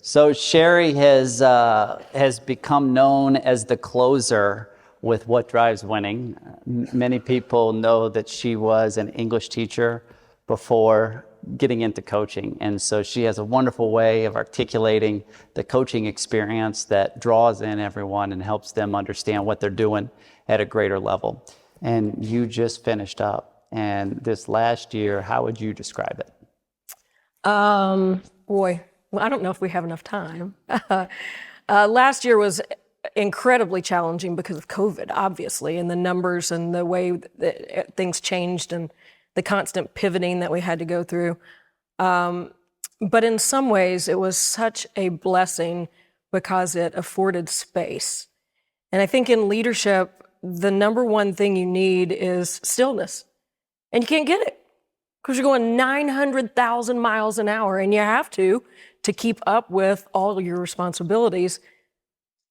So Sherri has become known as the closer with What Drives Winning. Many people know that she was an English teacher before getting into coaching, and so she has a wonderful way of articulating the coaching experience that draws in everyone and helps them understand what they're doing at a greater level. And you just finished up, and this last year, how would you describe it? Boy, well, I don't know if we have enough time. Last year was incredibly challenging because of COVID, obviously, and the numbers and the way that things changed and the constant pivoting that we had to go through. But in some ways, it was such a blessing because it afforded space. And I think in leadership, the number one thing you need is stillness. And you can't get it because you're going 900,000 miles an hour, and you have to keep up with all your responsibilities.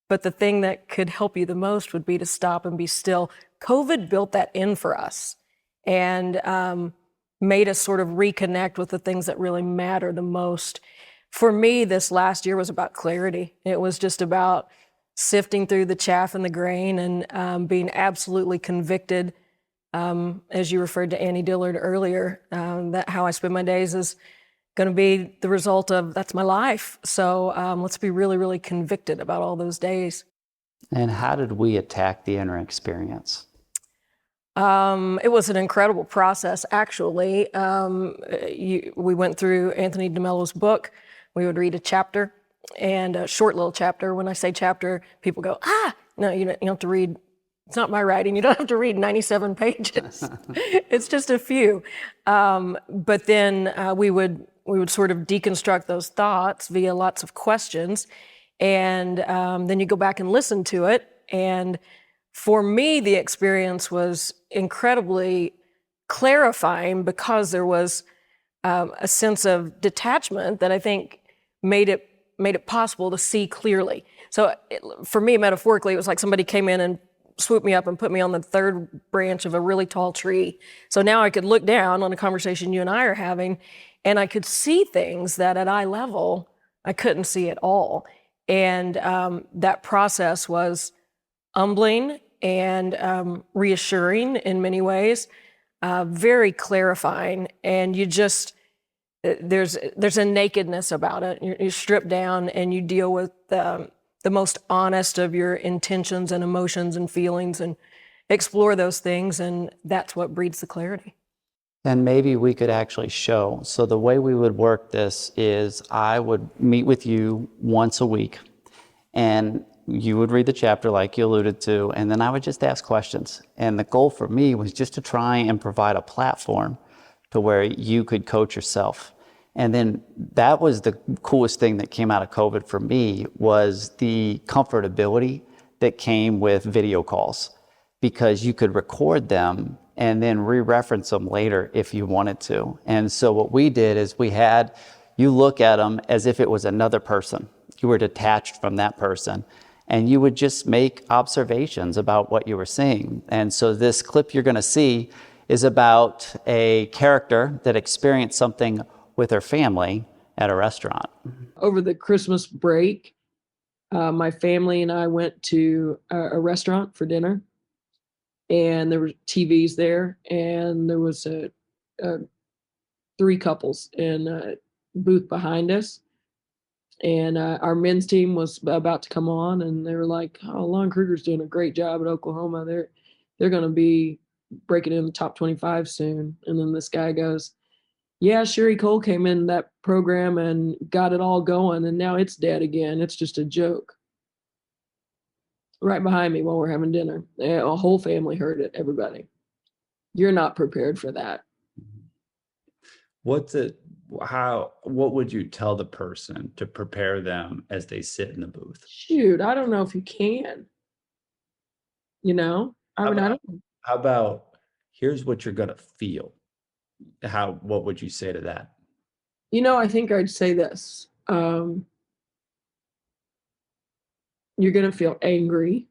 But the thing that could help you the most would be to stop and be still. COVID built that in for us and made us sort of reconnect with the things that really matter the most. For me, this last year was about clarity. It was just about sifting through the chaff and the grain and being absolutely convicted. As you referred to Annie Dillard earlier, that how I spend my days is going to be the result of that's my life. So let's be really, really convicted about all those days. And how did we attack the inner experience? It was an incredible process, actually. We went through Anthony DeMello's book. We would read a chapter, and a short little chapter. When I say chapter, people go, no, you don't have to read. It's not my writing. You don't have to read 97 pages. It's just a few. But then we would sort of deconstruct those thoughts via lots of questions. And then you go back and listen to it. And for me, the experience was incredibly clarifying because there was a sense of detachment that I think made it possible to see clearly. So for me, metaphorically, it was like somebody came in and swooped me up and put me on the third branch of a really tall tree. So now I could look down on a conversation you and I are having, and I could see things that at eye level, I couldn't see at all. And that process was humbling and reassuring in many ways, very clarifying. And you just, there's a nakedness about it. You're stripped down and you deal with the most honest of your intentions and emotions and feelings and explore those things, and that's what breeds the clarity. And maybe we could actually show. So the way we would work this is I would meet with you once a week, and you would read the chapter like you alluded to, and then I would just ask questions. And the goal for me was just to try and provide a platform to where you could coach yourself. And then that was the coolest thing that came out of COVID for me was the comfortability that came with video calls, because you could record them and then re-reference them later if you wanted to. And so what we did is we had you look at them as if it was another person. You were detached from that person, and you would just make observations about what you were seeing. And so this clip you're going to see is about a character that experienced something with her family at a restaurant. Over the Christmas break, my family and I went to a restaurant for dinner, and there were TVs there, and there was three couples in a booth behind us, and our men's team was about to come on, and they were like, "Oh, Lon Kruger's doing a great job at Oklahoma. They're going to be breaking in the top 25 soon." And then this guy goes, "Yeah, Sherri Coale came in that program and got it all going, and now it's dead again. It's just a joke." Right behind me while we're having dinner. A whole family heard it, everybody. You're not prepared for that. What would you tell the person to prepare them as they sit in the booth? Shoot, I don't know if you can. I don't. How about, here's what you're going to feel. What would you say to that? I think I'd say this. You're going to feel angry.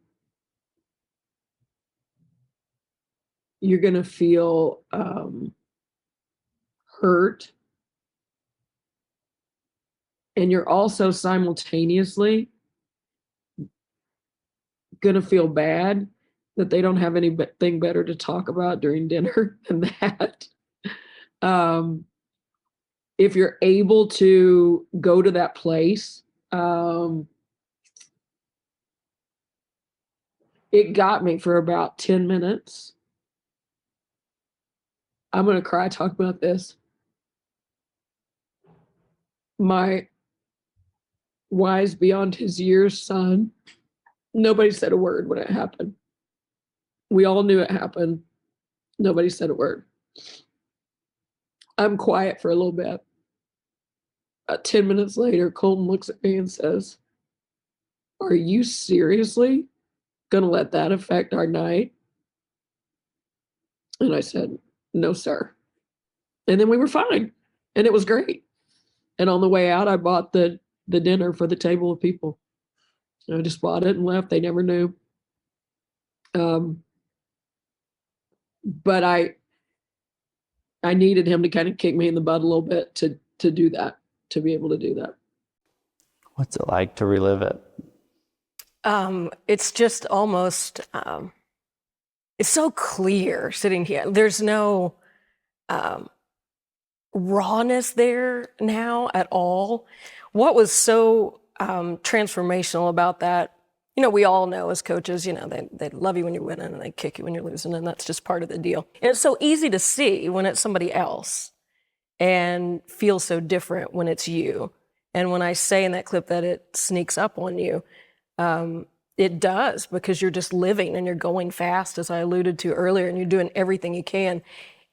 You're going to feel hurt. And you're also simultaneously going to feel bad that they don't have anything better to talk about during dinner than that. If you're able to go to that place, it got me for about 10 minutes. I'm going to cry talking about this. My wise beyond his years son, nobody said a word when it happened. We all knew it happened. Nobody said a word. I'm quiet for a little bit. 10 minutes later, Colton looks at me and says, "Are you seriously going to let that affect our night?" And I said, "No, sir." And then we were fine. And it was great. And on the way out, I bought the dinner for the table of people. I just bought it and left. They never knew. But I needed him to kind of kick me in the butt a little bit to do that, to be able to do that. What's it like to relive it? It's just almost, it's so clear sitting here. There's no rawness there now at all. What was so transformational about that, we all know as coaches, they love you when you're winning and they kick you when you're losing, and that's just part of the deal. And it's so easy to see when it's somebody else and feel so different when it's you. And when I say in that clip that it sneaks up on you, it does, because you're just living and you're going fast, as I alluded to earlier, and you're doing everything you can.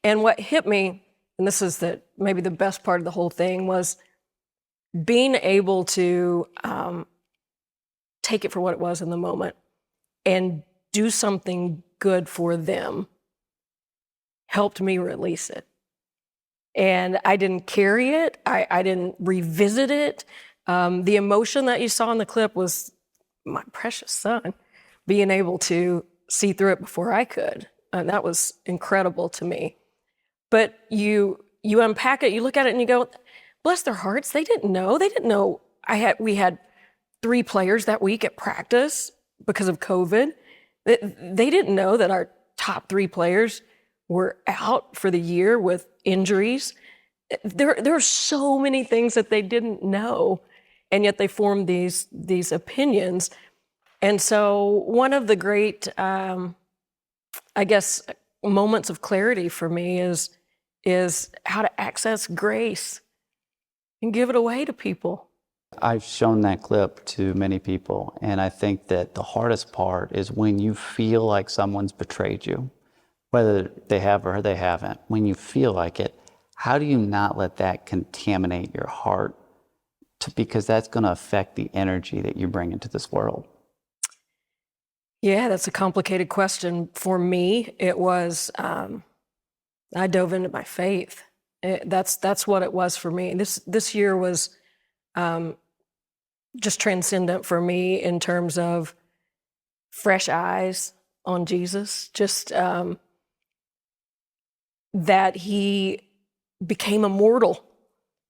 And what hit me, and this is maybe the best part of the whole thing, was being able to take it for what it was in the moment and do something good for them helped me release it. And I didn't carry it. I didn't revisit it. The emotion that you saw in the clip was my precious son being able to see through it before I could. And that was incredible to me. But you unpack it, you look at it and you go, bless their hearts, they didn't know. They didn't know we had 3 players that week at practice because of COVID. They didn't know that our top 3 players were out for the year with injuries. There are so many things that they didn't know, and yet they formed these opinions. And so one of the great, moments of clarity for me is how to access grace and give it away to people. I've shown that clip to many people, and I think that the hardest part is when you feel like someone's betrayed you, whether they have or they haven't. When you feel like it, how do you not let that contaminate your heart? Because that's going to affect the energy that you bring into this world. Yeah, that's a complicated question. For me, it was, I dove into my faith. That's what it was for me. This year was just transcendent for me in terms of fresh eyes on Jesus, just that he became immortal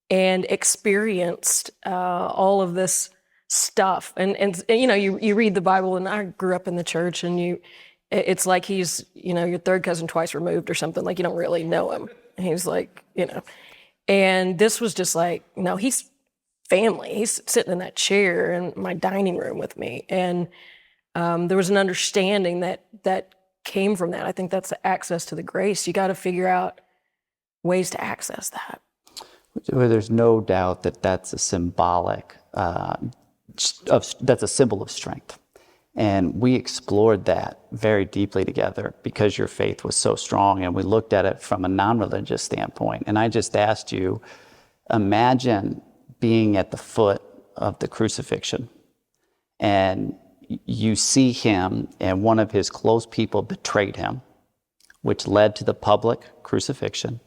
and experienced all of this stuff. And you read the Bible, and I grew up in the church, and it's like he's, your third cousin twice removed or something, like you don't really know him. He's like, and this was just like, no, he's family. He's sitting in that chair in my dining room with me. And there was an understanding that came from that. I think that's the access to the grace. You got to figure out ways to access that. Well, there's no doubt that that's a symbolic, that's a symbol of strength. And we explored that very deeply together because your faith was so strong, and we looked at it from a non-religious standpoint. And I just asked you, imagine being at the foot of the crucifixion, and you see him and one of his close people betrayed him, which led to the public crucifixion.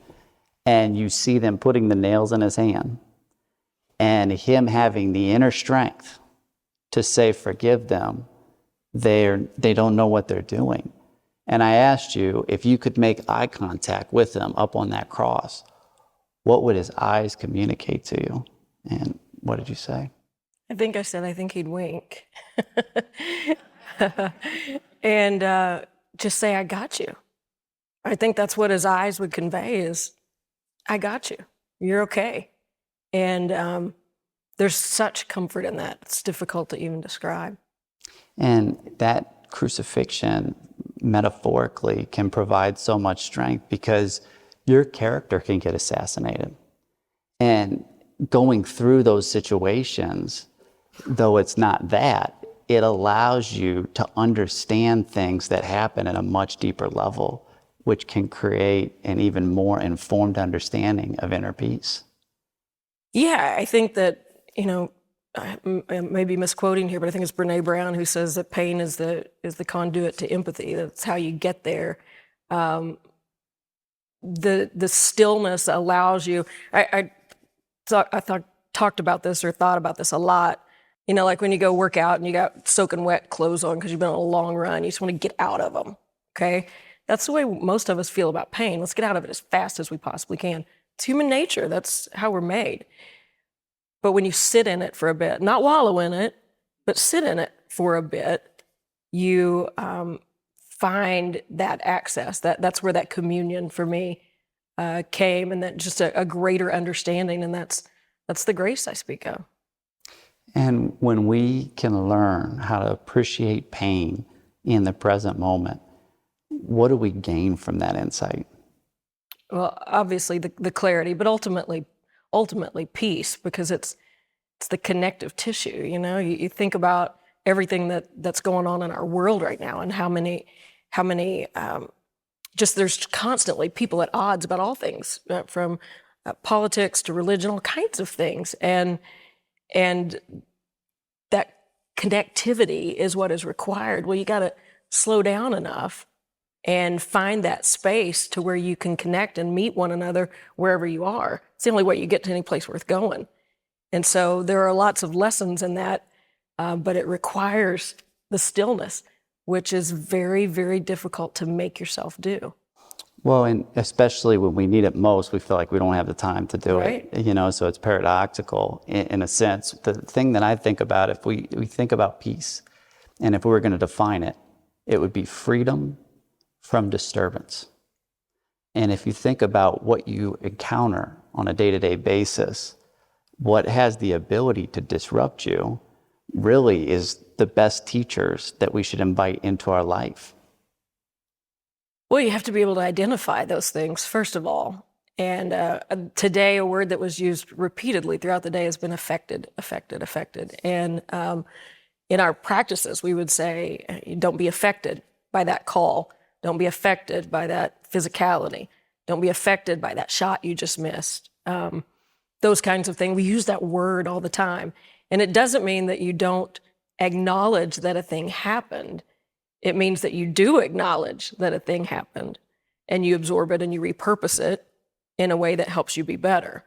And you see them putting the nails in his hand, and him having the inner strength to say, forgive them. They don't know what they're doing. And I asked you, if you could make eye contact with him up on that cross, what would his eyes communicate to you? And what did you say? I think I said, I think he'd wink. And just say, I got you. I think that's what his eyes would convey is, I got you. You're okay. And there's such comfort in that. It's difficult to even describe. And that crucifixion, metaphorically, can provide so much strength because your character can get assassinated. And going through those situations, though it's not that, it allows you to understand things that happen at a much deeper level, which can create an even more informed understanding of inner peace. Yeah, I think that, I may be misquoting here, but I think it's Brene Brown who says that pain is the conduit to empathy. That's how you get there. The stillness allows you. I talked about this or thought about this a lot. Like when you go work out and you got soaking wet clothes on because you've been on a long run, you just want to get out of them. Okay, that's the way most of us feel about pain. Let's get out of it as fast as we possibly can. It's human nature. That's how we're made. But when you sit in it for a bit, not wallow in it, but sit in it for a bit, you find that access. That's where that communion for me came, and that just a greater understanding. And that's the grace I speak of. And when we can learn how to appreciate pain in the present moment, what do we gain from that insight? Well, obviously the clarity, but ultimately peace, because it's the connective tissue. You think about everything that's going on in our world right now, and how many just there's constantly people at odds about all things, from politics to religion, all kinds of things, and that connectivity is what is required. Well, you got to slow down enough and find that space to where you can connect and meet one another wherever you are. It's the only way you get to any place worth going. And so there are lots of lessons in that, but it requires the stillness, which is very, very difficult to make yourself do. Well, and especially when we need it most, we feel like we don't have the time to do Right. it, so it's paradoxical in a sense. The thing that I think about, if we think about peace, and if we were going to define it, it would be freedom from disturbance. And if you think about what you encounter on a day-to-day basis, what has the ability to disrupt you really is the best teachers that we should invite into our life. Well, you have to be able to identify those things, first of all. And today, a word that was used repeatedly throughout the day has been affected. And in our practices, we would say, don't be affected by that call. Don't be affected by that physicality. Don't be affected by that shot you just missed. Those kinds of things. We use that word all the time. And it doesn't mean that you don't acknowledge that a thing happened. It means that you do acknowledge that a thing happened, and you absorb it and you repurpose it in a way that helps you be better.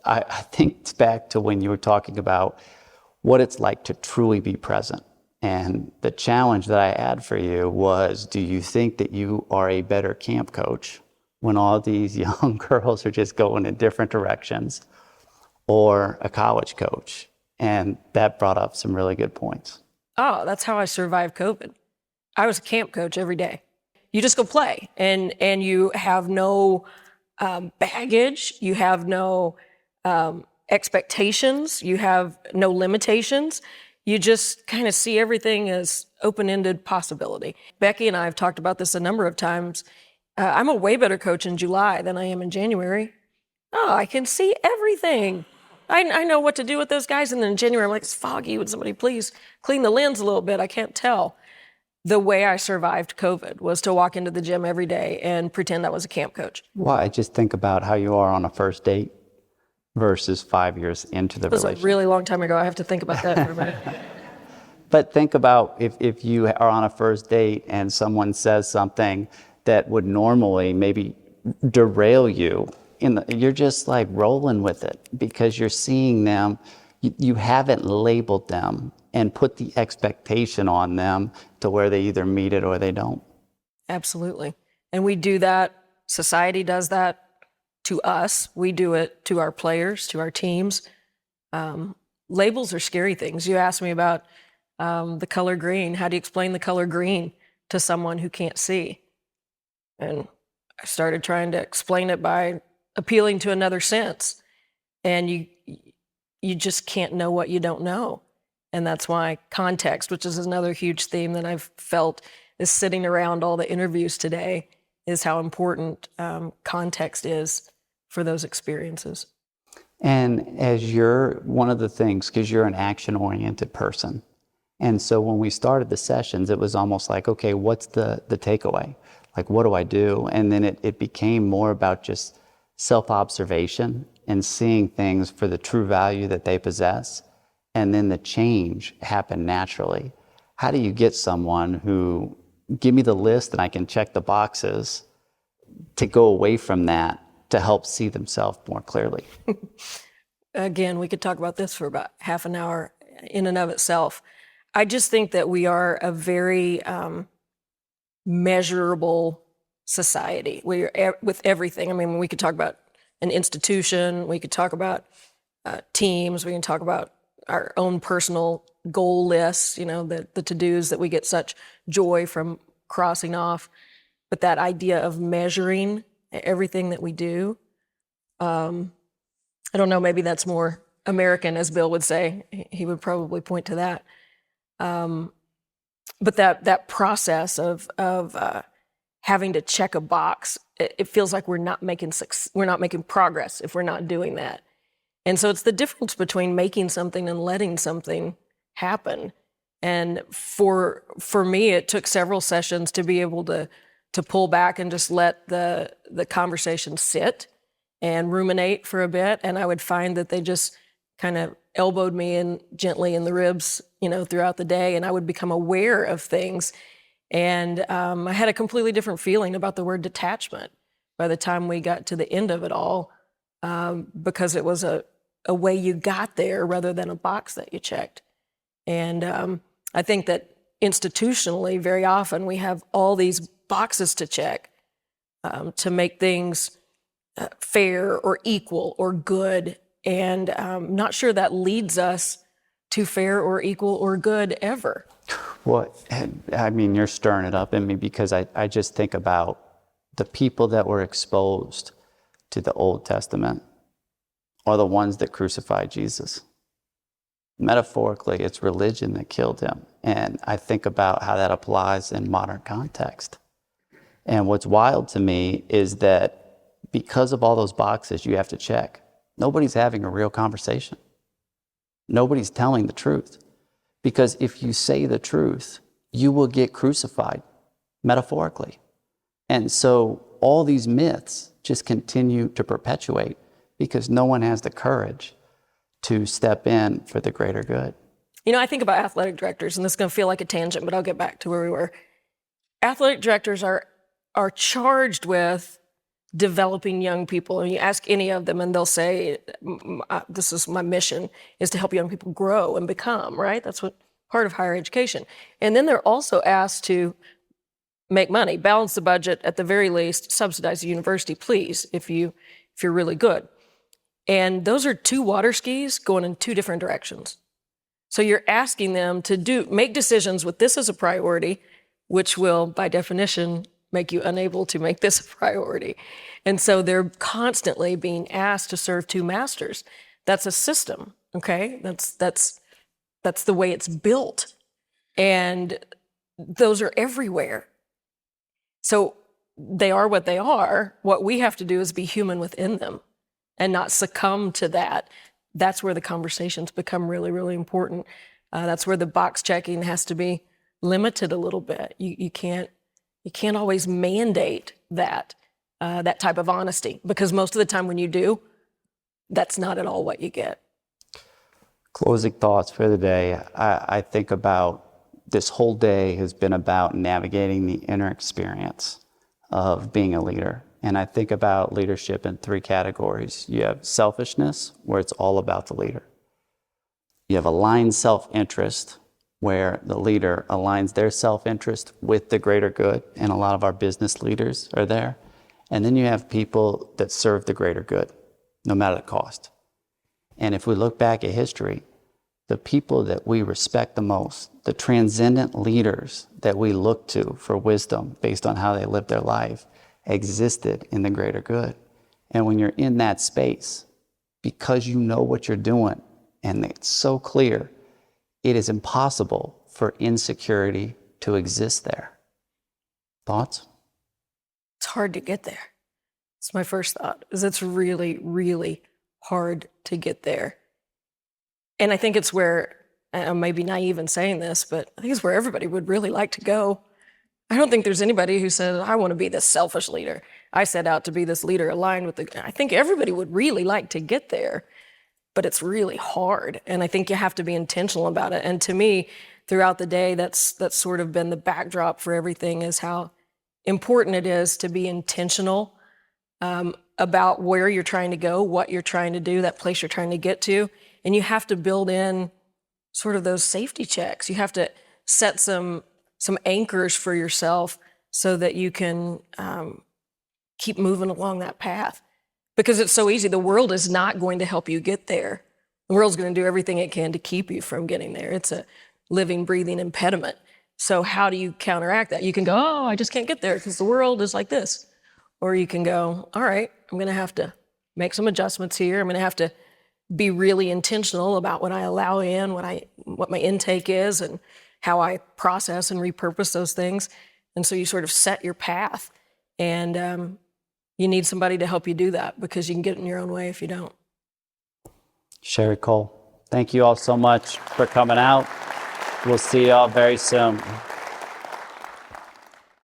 I think it's back to when you were talking about what it's like to truly be present. And the challenge that I had for you was, do you think that you are a better camp coach when all these young girls are just going in different directions, or a college coach? And that brought up some really good points. Oh, that's how I survived COVID. I was a camp coach every day. You just go play, and you have no baggage. You have no expectations. You have no limitations. You just kind of see everything as open-ended possibility. Becky and I have talked about this a number of times. I'm a way better coach in July than I am in January. Oh, I can see everything. I know what to do with those guys. And then in January, I'm like, it's foggy. Would somebody please clean the lens a little bit? I can't tell. The way I survived COVID was to walk into the gym every day and pretend I was a camp coach. Well, I just think about how you are on a first date versus 5 years into the It was a relationship. really long time ago. I have to think about that for a minute. But think about if you are on a first date and someone says something that would normally maybe derail you, you're just like rolling with it because you're seeing them. You haven't labeled them and put the expectation on them to where they either meet it or they don't. Absolutely. And we do that. Society does that to us. We do it to our players, to our teams. labels are scary things. You asked me about the color green. How do you explain the color green to someone who can't see? And I started trying to explain it by appealing to another sense. And you just can't know what you don't know. And that's why context, which is another huge theme that I've felt is sitting around all the interviews today, is how important context is for those experiences. And as you're, one of the things, because you're an action-oriented person, and so when we started the sessions, it was almost like, okay, what's the takeaway? Like, what do I do? And then it became more about just self-observation and seeing things for the true value that they possess. And then the change happened naturally. How do you get someone who, give me the list and I can check the boxes, to go away from that to help see themselves more clearly? Again, we could talk about this for about half an hour in and of itself. I just think that we are a very measurable society. We're with everything. I mean, we could talk about an institution, we could talk about teams, we can talk about our own personal goal lists, you know, the to-dos that we get such joy from crossing off. But that idea of measuring everything that we do, I don't know, maybe that's more American, as Bill would say. He would probably point to that. But that process of having to check a box, it feels like we're not making progress if we're not doing that. And so it's the difference between making something and letting something happen. And for me, it took several sessions to be able to pull back and just let the conversation sit and ruminate for a bit. And I would find that they just kind of elbowed me in gently in the ribs, you know, throughout the day, and I would become aware of things. And I had a completely different feeling about the word detachment by the time we got to the end of it all, because it was a way you got there rather than a box that you checked. And I think that institutionally, very often we have all these boxes to check to make things fair or equal or good. And I'm not sure that leads us to fair or equal or good ever. Well, I mean, you're stirring it up in me, because I just think about the people that were exposed to the Old Testament are the ones that crucified Jesus. Metaphorically, it's religion that killed him. And I think about how that applies in modern context. And what's wild to me is that because of all those boxes you have to check, nobody's having a real conversation. Nobody's telling the truth. Because if you say the truth, you will get crucified, metaphorically. And so all these myths just continue to perpetuate because no one has the courage to step in for the greater good. You know, I think about athletic directors, and this is going to feel like a tangent, but I'll get back to where we were. Athletic directors are charged with developing young people. And you ask any of them and they'll say, this is my mission, is to help young people grow and become, right? That's what part of higher education. And then they're also asked to make money, balance the budget, at the very least, subsidize the university, please, if you're really good. And those are two water skis going in two different directions. So you're asking them to make decisions with this as a priority, which will, by definition, make you unable to make this a priority. And so they're constantly being asked to serve two masters. That's a system, okay? That's the way it's built. And those are everywhere. So they are what they are. What we have to do is be human within them and not succumb to that. That's where the conversations become really, really important. That's where the box checking has to be limited a little bit. You can't always mandate that type of honesty, because most of the time when you do, that's not at all what you get. Closing thoughts for the day. I think about this whole day has been about navigating the inner experience of being a leader. And I think about leadership in three categories. You have selfishness, where it's all about the leader. You have aligned self-interest, where the leader aligns their self-interest with the greater good, and a lot of our business leaders are there. And then you have people that serve the greater good, no matter the cost. And if we look back at history, the people that we respect the most, the transcendent leaders that we look to for wisdom based on how they live their life, existed in the greater good. And when you're in that space, because you know what you're doing, and it's so clear, it is impossible for insecurity to exist there. Thoughts? It's hard to get there. It's my first thought, is it's really, really hard to get there. And I think it's where, I may be naive in saying this, but I think it's where everybody would really like to go. I don't think there's anybody who says, I want to be this selfish leader. I set out to be this leader aligned with I think everybody would really like to get there, but it's really hard. And I think you have to be intentional about it. And to me, throughout the day, that's sort of been the backdrop for everything, is how important it is to be intentional about where you're trying to go, what you're trying to do, that place you're trying to get to. And you have to build in sort of those safety checks. You have to set some anchors for yourself so that you can keep moving along that path. Because it's so easy. The world is not going to help you get there. The world's going to do everything it can to keep you from getting there. It's a living, breathing impediment. So how do you counteract that? You can go, oh, I just can't get there because the world is like this. Or you can go, all right, I'm going to have to make some adjustments here. I'm going to have to be really intentional about what I allow in, what my intake is, and how I process and repurpose those things. And so you sort of set your path. And you need somebody to help you do that, because you can get in your own way if you don't. Sherri Coale, thank you all so much for coming out. We'll see you all very soon.